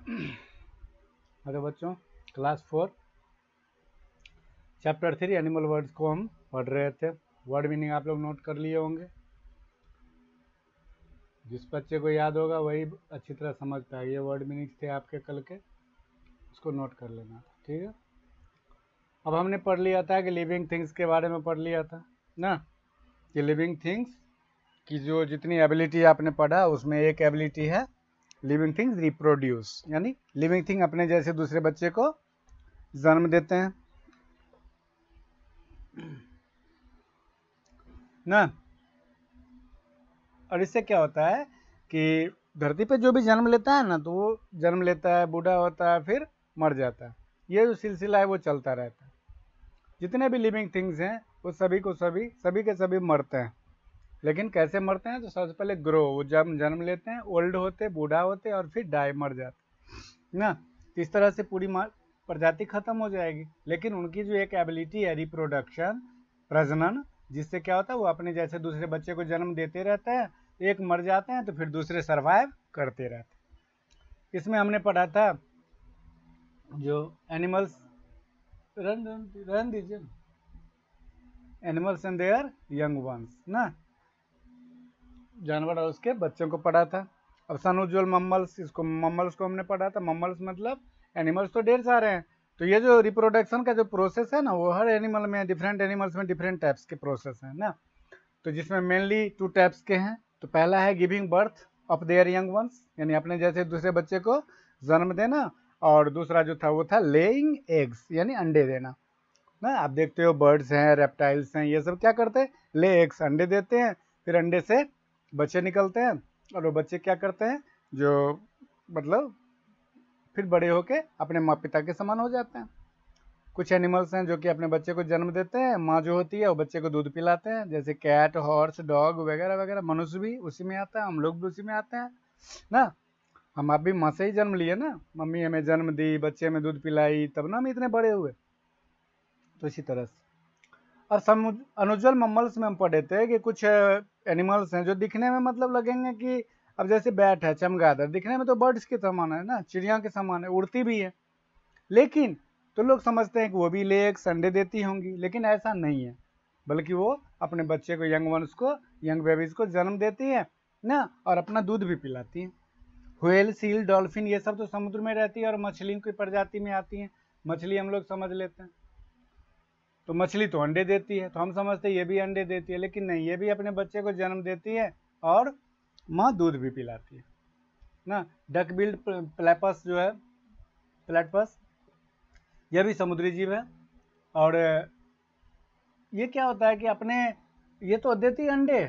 अरे बच्चों, class 4 chapter 3 animal words को हम पढ़ रहे थे। वर्ड मीनिंग आप लोग नोट कर लिए होंगे। जिस बच्चे को याद होगा वही अच्छी तरह समझ पाएगा। ये वर्ड मीनिंग थे आपके कल के, उसको नोट कर लेना, ठीक है। अब हमने पढ़ लिया था कि लिविंग थिंग्स के बारे में पढ़ लिया था ना, कि लिविंग थिंग्स की जो जितनी एबिलिटी आपने पढ़ा उसमें एक एबिलिटी है लिविंग थिंग्स रिप्रोड्यूस, यानी लिविंग थिंग अपने जैसे दूसरे बच्चे को जन्म देते हैं ना। और इससे क्या होता है कि धरती पे जो भी जन्म लेता है ना, तो वो जन्म लेता है, बूढ़ा होता है, फिर मर जाता है। ये जो सिलसिला है वो चलता रहता है। जितने भी लिविंग थिंग्स हैं वो सभी को सभी के सभी मरते हैं। लेकिन कैसे मरते हैं? तो सबसे पहले ग्रो, वो जब जन्म लेते हैं, ओल्ड होते, बूढ़ा होते, और फिर डाई, मर जाते ना। तो इस तरह से पूरी प्रजाति खत्म हो जाएगी। लेकिन उनकी जो एक एबिलिटी है रिप्रोडक्शन, प्रजनन, जिससे क्या होता है वो अपने जैसे दूसरे बच्चे को जन्म देते रहते हैं। एक मर जाते हैं तो फिर दूसरे सर्वाइव करते रहते हैं। इसमें हमने पढ़ा था जो एनिमल्स, रन दीजिए, animals and there young once ना, जानवर और उसके बच्चों को पढ़ा था। अब सनउज्वल मम्मल्स, इसको मम्मल्स को हमने पढ़ा था। मम्मल्स मतलब एनिमल्स तो ढेर सारे हैं। तो ये जो रिप्रोडक्शन का जो प्रोसेस है ना, वो हर एनिमल में, डिफरेंट एनिमल्स में डिफरेंट टाइप्स के प्रोसेस हैं ना। तो जिसमें मेनली 2 टाइप्स के हैं। तो पहला है giving birth of their young once, यानी अपने जैसे दूसरे बच्चे को जन्म देना। और दूसरा जो था वो था लेइंग एग्स, यानी अंडे देना ना। आप देखते हो बर्ड्स हैं, रेप्टाइल्स हैं, ये सब क्या करते हैं? ले एग्स, अंडे देते हैं। फिर अंडे से बच्चे निकलते हैं, और वो बच्चे क्या करते हैं, जो मतलब फिर बड़े होके अपने माँ पिता के समान हो जाते हैं। कुछ एनिमल्स हैं जो कि अपने बच्चे को जन्म देते हैं, माँ जो होती है वो बच्चे को दूध पिलाते हैं, जैसे कैट, हॉर्स, डॉग वगैरह वगैरह। मनुष्य भी उसी में आता है, हम लोग भी उसी में आते हैं ना। हम आप भी माँ से ही जन्म लिए ना, मम्मी हमें जन्म दी, बच्चे में दूध पिलाई, तब ना हम इतने बड़े हुए। तो इसी तरह से और अनुज्वल मम्मल्स में हम पढ़े थे कि कुछ एनिमल्स हैं जो दिखने में मतलब लगेंगे कि अब जैसे बैट है, चमगादड़, दिखने में तो बर्ड्स के समान है ना, चिड़िया के समान है, उड़ती भी है। लेकिन तो लोग समझते हैं कि वो भी लेग अंडे देती होंगी, लेकिन ऐसा नहीं है। बल्कि वो अपने बच्चे को, यंग वंस को, यंग बेबीज को जन्म देती है ना, और अपना दूध भी पिलाती है। व्हेल, सील, डॉल्फिन, ये सब तो समुद्र में रहती है और मछली की प्रजाति में आती हैं। मछली हम लोग समझ लेते हैं, तो मछली तो अंडे देती है, तो हम समझते हैं ये भी अंडे देती है, लेकिन नहीं, ये भी अपने बच्चे को जन्म देती है और माँ दूध भी पिलाती है ना। डक बिल्ड प्लेपस जो है, प्लेटपस, यह भी समुद्री जीव है। और ये क्या होता है कि अपने, ये तो देती है अंडे,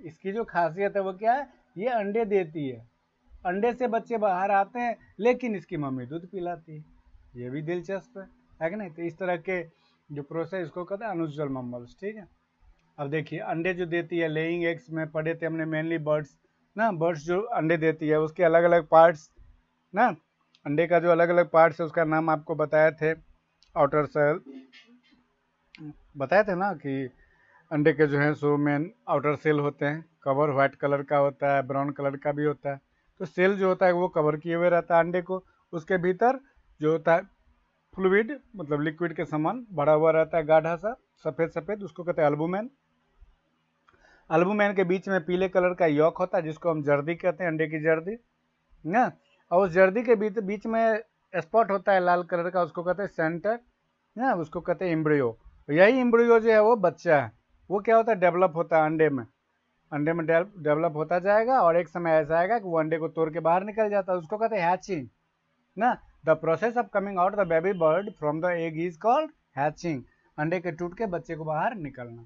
इसकी जो खासियत है वो क्या है, ये अंडे देती है, अंडे से बच्चे बाहर आते हैं, लेकिन इसकी मम्मी दूध पिलाती है। ये भी दिलचस्प है कि नहीं? तो इस तरह के जो प्रोसेस, इसको कहते हैं अनुज्वल मम्मल्स, ठीक है। अब देखिए, अंडे जो देती है, लेइंग एग्स में पढ़े थे हमने, मेनली बर्ड्स ना। बर्ड्स जो अंडे देती है उसके अलग अलग पार्ट्स ना, अंडे का जो अलग अलग पार्ट्स है उसका नाम आपको बताए थे। आउटर सेल बताए थे ना कि अंडे के जो है सो मेन आउटर सेल होते हैं, कवर व्हाइट कलर का होता है, ब्राउन कलर का भी होता है। तो सेल जो होता है वो कवर किए हुए रहता है अंडे को। उसके भीतर जो होता है फ्लूइड, मतलब लिक्विड के समान भरा हुआ रहता है, गाढ़ा सा सफ़ेद सफ़ेद, उसको कहते हैं अल्बुमेन। अल्बुमेन के बीच में पीले कलर का यॉक होता है, जिसको हम जर्दी कहते हैं, अंडे की जर्दी ना। और उस जर्दी के बीच में स्पॉट होता है लाल कलर का, उसको कहते हैं सेंटर ना, उसको कहते हैं एम्ब्रियो। यही एम्ब्रियो जो है वो बच्चा है, वो क्या होता है, डेवलप होता है अंडे में। अंडे में डेवलप होता जाएगा, और एक समय ऐसा आएगा कि वो अंडे को तोड़ के बाहर निकल जाता है, उसको कहते हैं हैचिंग ना। The process of coming out the baby bird from the egg is called hatching. अंडे के टूट के बच्चे को बाहर निकलना।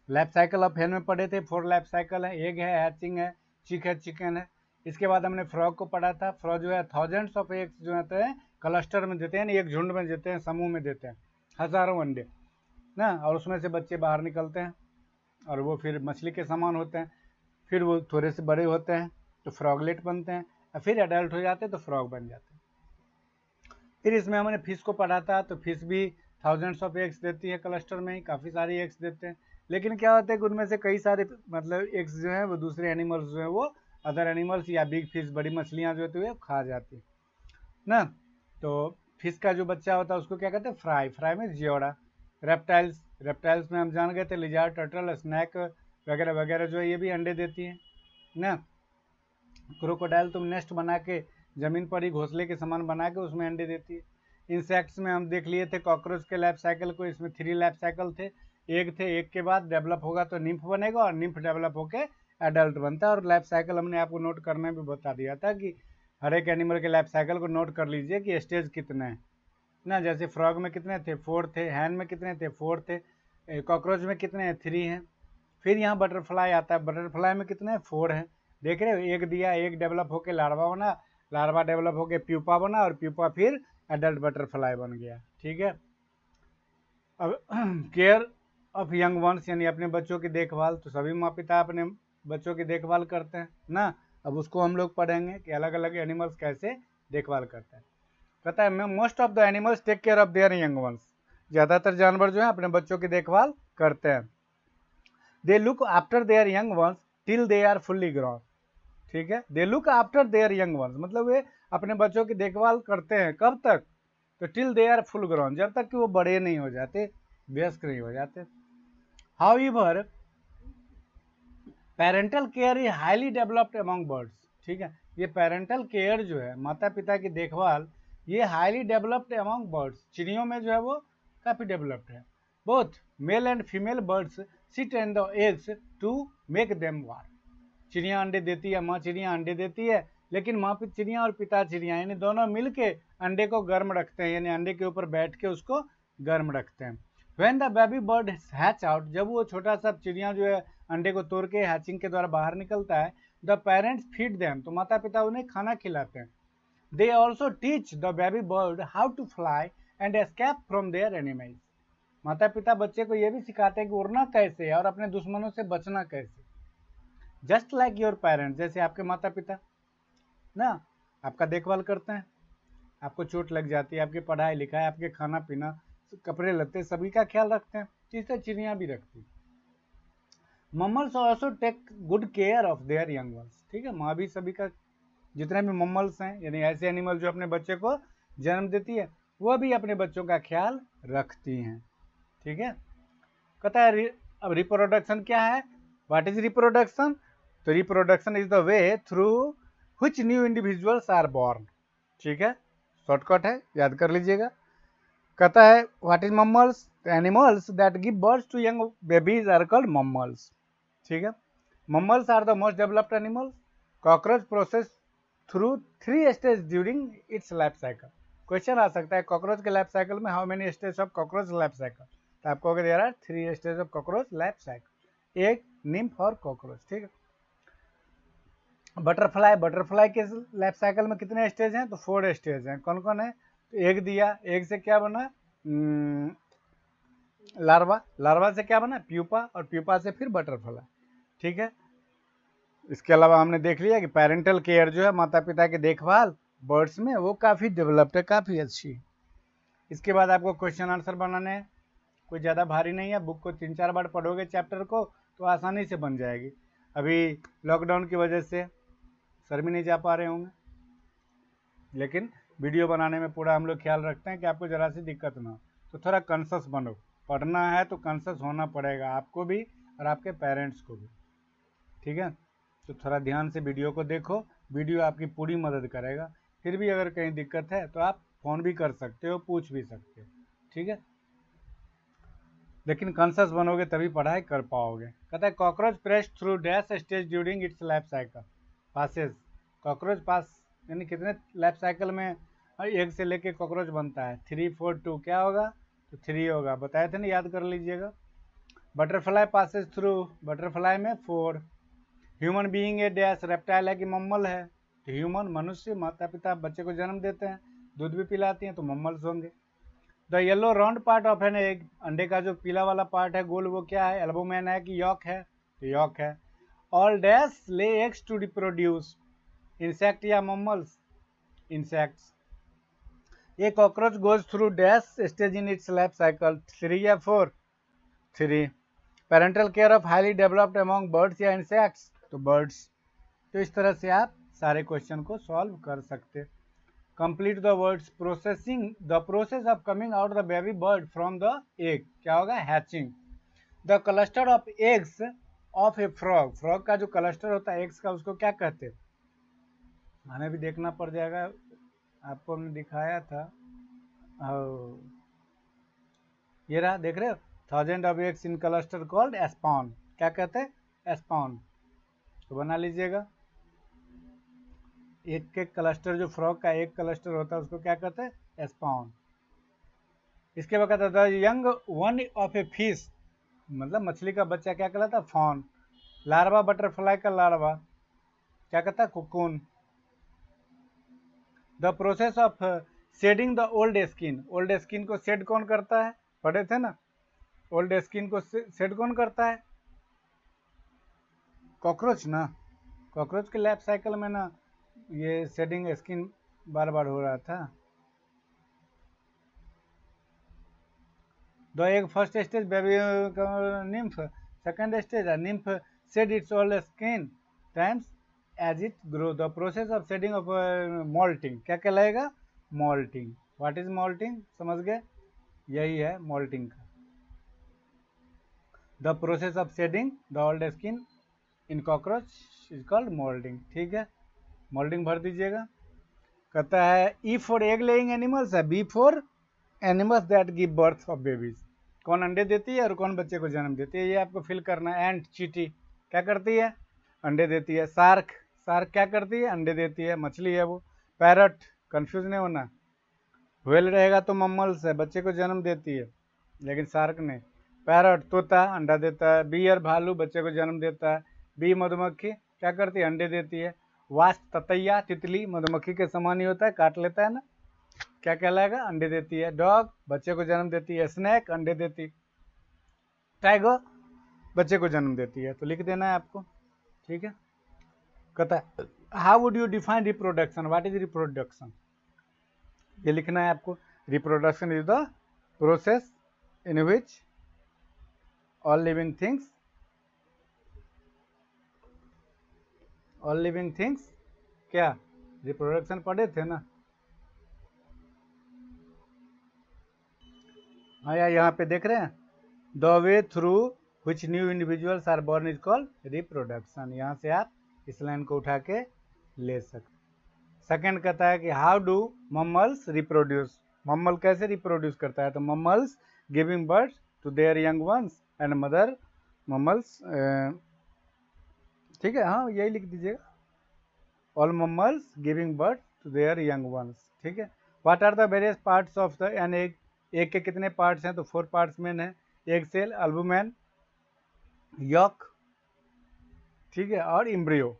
लाइफ साइकिल ऑफ हेन में पढ़े थे, 4 लाइफ साइकिल है, एग है, हैचिंग है, चिक है, चिकन है। इसके बाद हमने फ्रॉग को पढ़ा था। फ्रॉग जो है थाउजेंड्स ऑफ एग्स जो होते हैं क्लस्टर में देते हैं, एक झुंड में देते हैं, समूह में देते हैं, हजारों अंडे ना, और उसमें से बच्चे बाहर निकलते हैं, और वो फिर मछली के समान होते हैं। फिर वो थोड़े से बड़े होते हैं तो फ्रॉगलेट बनते हैं, और फिर एडल्ट हो जाते हैं तो फ्रॉग बन जाते हैं। फिर इसमें हमने फिश को पढ़ा था, तो फिश भी थाउजेंड्स ऑफ एग्स देती है, क्लस्टर में ही काफ़ी सारी एग्स देते हैं। लेकिन क्या होता है कि उनमें से कई सारे मतलब एग्स जो हैं वो दूसरे एनिमल्स जो है वो, अदर एनिमल्स या बिग फिश, बड़ी मछलियाँ जो होती है खा जाती है। ना। तो फिश का जो बच्चा होता है उसको क्या कहते हैं, फ्राई, फ्राई में जियोड़ा। रेप्टाइल्स, रेप्टाइल्स में हम जान गए थे लिजार्ड, टर्टल, स्नैक वगैरह वगैरह जो है ये भी अंडे देती हैं ना। क्रोकोडाइल तुम नेस्ट बना के ज़मीन पर ही घोंसले के समान बना के उसमें अंडे देती है। इंसेक्ट्स में हम देख लिए थे कॉकरोच के लाइफ साइकिल को, इसमें 3 लाइफ साइकिल थे। एग थे, एग के बाद डेवलप होगा तो निम्फ बनेगा और निम्फ डेवलप होके एडल्ट बनता है। और लाइफ साइकिल हमने आपको नोट करने भी बता दिया था कि हर एक एनिमल के लाइफ साइकिल को नोट कर लीजिए कि स्टेज कितने हैं ना। जैसे फ्रॉग में कितने थे, 4 थे। हैन में कितने थे, 4 थे। कॉकरोच में कितने हैं, 3 हैं। फिर यहाँ बटरफ्लाई आता है, बटरफ्लाई में कितने हैं, 4 हैं। देख रहे हो, एक दिया, एक डेवलप होके लार्वा बना, लार्वा डेवलप होके प्यूपा बना और प्यूपा फिर एडल्ट बटरफ्लाई बन गया। ठीक है। अब केयर ऑफ यंग वंस यानी अपने बच्चों की देखभाल, तो सभी माँ पिता अपने बच्चों की देखभाल करते हैं ना। अब उसको हम लोग पढ़ेंगे कि अलग अलग एनिमल्स कैसे देखभाल करते हैं। कहता है most of the animals take care of their young ones, ज़्यादातर जानवर जो है अपने बच्चों की देखभाल करते हैं। They look after their young ones till they are fully grown. ठीक है, they look after their young ones मतलब वे अपने बच्चों की देखभाल करते हैं, कब तक, तो till they are full grown, जब तक कि वो बड़े नहीं हो जाते, वयस्क नहीं हो जाते। However parental care is highly developed among birds. ठीक है, ये पेरेंटल केयर जो है, माता पिता की देखभाल, ये हाईली डेवलप्ड अमंग बर्ड्स, चिड़ियों में जो है वो काफ़ी डेवलप्ड है। Both male and female birds sit in the eggs to make them warm. चिड़िया अंडे देती है, माँ चिड़िया अंडे देती है, लेकिन माँ चिड़िया और पिता चिड़िया यानी दोनों मिलके अंडे को गर्म रखते हैं, यानी अंडे के ऊपर बैठ के उसको गर्म रखते हैं। When the baby bird hatch out, जब वो छोटा सा चिड़िया जो है अंडे को तोड़ के हैचिंग के द्वारा बाहर निकलता है, द पेरेंट्स फीड देम, तो माता पिता उन्हें खाना खिलाते हैं। They also teach the baby bird how to fly and escape from their animals. माता पिता बच्चे को यह भी सिखाते हैं कि उड़ना कैसे है और अपने दुश्मनों से बचना कैसे। जस्ट लाइक योर पेरेंट्स, जैसे आपके माता पिता ना आपका देखभाल करते हैं, आपको चोट लग जाती है, आपकी पढ़ाई लिखाई, आपके खाना पीना, कपड़े लत्ते सभी का ख्याल रखते हैं, जिससे चिड़िया भी रखती है। Mammals also take good care of their young ones. ठीक है, माँ भी सभी का, जितने भी मम्मल्स हैं यानी ऐसे एनिमल जो अपने बच्चे को जन्म देती है, वह भी अपने बच्चों का ख्याल रखती हैं। ठीक है, कहता है अब रिप्रोडक्शन क्या है, व्हाट इज रिप्रोडक्शन, तो reproduction is the way through which new individuals are born. ठीक है, शॉर्टकट है, याद कर लीजिएगा। कहता है what is mammals, animals that give birth to young babies are called mammals. ठीक है, mammals are the most developed animals. Cockroach process through 3 stage during its life cycle. Question आ सकता है कॉकरोच के लाइफ साइकिल में how many stage of cockroach life cycle, तो आपको अगर there are 3 stage of cockroach life cycle, एक nymph और कॉकरोच। ठीक है, बटरफ्लाई, बटरफ्लाई के लाइफ साइकिल में कितने स्टेज हैं, तो 4 स्टेज हैं। कौन कौन है, तो एग दिया, एग से क्या बना, लार्वा, लार्वा से क्या बना, प्यूपा, और प्यूपा से फिर बटरफ्लाई। ठीक है, इसके अलावा हमने देख लिया कि पेरेंटल केयर जो है माता पिता की देखभाल बर्ड्स में वो काफ़ी डेवलप्ड है, काफ़ी अच्छी है। इसके बाद आपको क्वेश्चन आंसर बनाने हैं, कोई ज़्यादा भारी नहीं है, बुक को 3-4 बार पढ़ोगे चैप्टर को तो आसानी से बन जाएगी। अभी लॉकडाउन की वजह से सर भी नहीं जा पा रहे होंगे, लेकिन वीडियो बनाने में पूरा हम लोग ख्याल रखते हैं कि आपको ज़रा सी दिक्कत ना हो, तो थोड़ा कॉन्शियस बनो। पढ़ना है तो कॉन्शियस होना पड़ेगा आपको भी और आपके पेरेंट्स को भी। ठीक है, तो थोड़ा ध्यान से वीडियो को देखो, वीडियो आपकी पूरी मदद करेगा। फिर भी अगर कहीं दिक्कत है तो आप फ़ोन भी कर सकते हो, पूछ भी सकते हो। ठीक है, लेकिन कॉन्शियस बनोगे तभी पढ़ाई कर पाओगे। कहता है cockroach press through dash stage during its life cycle passes. Cockroach pass यानी कितने लाइफ साइकिल में एक से लेके कॉकरोच बनता है, 3, 4, 2 क्या होगा, तो 3 होगा, बताए थे ना, याद कर लीजिएगा। बटरफ्लाई पासेज थ्रू, बटरफ्लाई में 4। Human being a dash, reptile है कि मम्मल है, तो ह्यूमन मनुष्य, माता पिता बच्चे को जन्म देते हैं, दूध भी पिलाती हैं, तो मम्मल्स होंगे। The yellow round part of an egg, अंडे का जो पीला वाला पार्ट है गोल, वो क्या है, एल्बुमेन है कि यॉक है, तो यॉक है। All dash lay eggs to reproduce, insect या mammals, insects. A cockroach goes through dash stage in its life cycle, 3 या 4, 3। Parental care of highly developed among birds या इंसेक्ट्स, तो बर्ड्स। तो इस तरह से आप सारे क्वेश्चन को सॉल्व कर सकते। Complete the words processing the process of coming out the baby bird from the egg, क्या होगा, hatching. The cluster of eggs of A frog, frog का जो क्लस्टर होता है एग्स का, उसको क्या कहते हैं, हमें भी देखना पड़ जाएगा, आपको हमने दिखाया था। ये रहा, देख रहे हो, 1000 of eggs in cluster called spawn, क्या कहते हैं, एस्पॉन। तो बना लीजिएगा, एक एक क्लस्टर, जो फ्रॉग का एक क्लस्टर होता है उसको क्या कहते हैं, एस्पॉन। इसके बाद कहता है young one of a fish, मतलब मछली का बच्चा क्या कहलाता है, फॉन। लार्वा बटरफ्लाई का लार्वा क्या कहता है, cocoon. The process of shedding the old skin, old skin को शेड कौन करता है, पढ़े थे ना, ओल्ड स्किन को शेड कौन करता है, कॉकरोच ना, कॉकरोच के लाइफ साइकिल में ना ये शेडिंग स्किन बार बार हो रहा था। The egg first stage baby nymph, second stage nymph shed its old skin times as it grow. The process of shedding of moulting क्या कहलाएगा, मोल्टिंग। व्हाट इज मोल्टिंग, समझ गए, यही है मोल्टिंग का। The process of shedding the old skin in cockroach is called moulding, ठीक है, moulding भर दीजिएगा। कहता है E for egg laying animals है, B for animals that give birth of babies, कौन अंडे देती है और कौन बच्चे को जन्म देती है, ये आपको फिल करना है। एंट, चींटी क्या करती है, अंडे देती है। सार्क, सार्क क्या करती है, अंडे देती है, मछली है वो। पैरट, कंफ्यूज नहीं होना, व्हेल रहेगा तो मम्मल्स है, बच्चे को जन्म देती है, लेकिन सार्क नहीं। पैरट तोता अंडा देता है। बियर भालू बच्चे को जन्म देता है। बी मधुमक्खी क्या करती है, अंडे देती है। वास्प ततैया तितली मधुमक्खी के समान ही होता है, काट लेता है ना, क्या कहलाएगा, अंडे देती है। डॉग बच्चे को जन्म देती है। स्नैक अंडे देती। टाइगर बच्चे को जन्म देती है, तो लिख देना है आपको, ठीक है। कहता है how would you define reproduction, what is reproduction, ये लिखना है आपको। Reproduction is the process in which all living things क्या, रिप्रोडक्शन पढ़े थे ना, हाँ यार, यहाँ पे देख रहे हैं, the way through which new individuals are born is called reproduction, यहाँ से आप इस लाइन को उठा के ले सकते। सेकंड कहता है कि how do mammals reproduce, mammal कैसे रिप्रोड्यूस करता है, तो mammals giving birth to their young ones and mother mammals, ठीक है, हाँ यही लिख दीजिएगा, all mammals giving birth to their young ones, ठीक है। What are the various parts of the an egg, egg के कितने पार्ट्स हैं, तो 4 पार्ट्स मेन है। एग सेल, अल्बुमेन, यॉक, ठीक है, और इम्ब्रियो,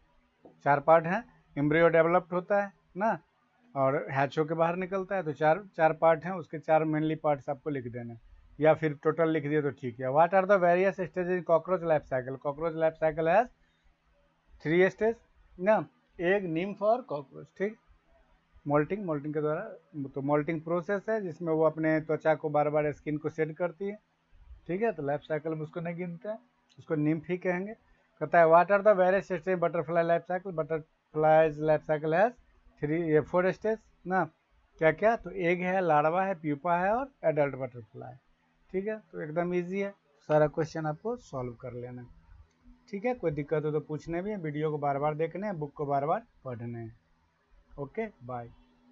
4 पार्ट हैं। इम्ब्रियो डेवलप्ड होता है ना, और हैच होकर बाहर निकलता है, तो चार पार्ट हैं, उसके 4 मेनली पार्ट्स आपको लिख देना, या फिर टोटल लिख दिए तो ठीक है। What are the various stage in cockroach life cycle, cockroach life cycle has 3 stage ना, एग, निम्फ और कॉकरोच, ठीक। मोल्टिंग के द्वारा, तो मोल्टिंग प्रोसेस है जिसमें वो अपने त्वचा को बार बार स्किन को शेड करती है, ठीक है, तो लाइफ साइकिल में उसको नहीं गिनते हैं, उसको निम्फ ही कहेंगे। कहता है what are the various stage butterfly life cycle, butterfly's life cycle has 4 stage ना, क्या क्या, तो एग है, लार्वा है, प्यूपा है और एडल्ट बटरफ्लाई, ठीक है। तो एकदम ईजी है, सारा क्वेश्चन आपको सॉल्व कर लेना, ठीक है। कोई दिक्कत हो तो पूछने भी है, वीडियो को बार बार देखना है, बुक को बार बार पढ़ना है। Okay, bye.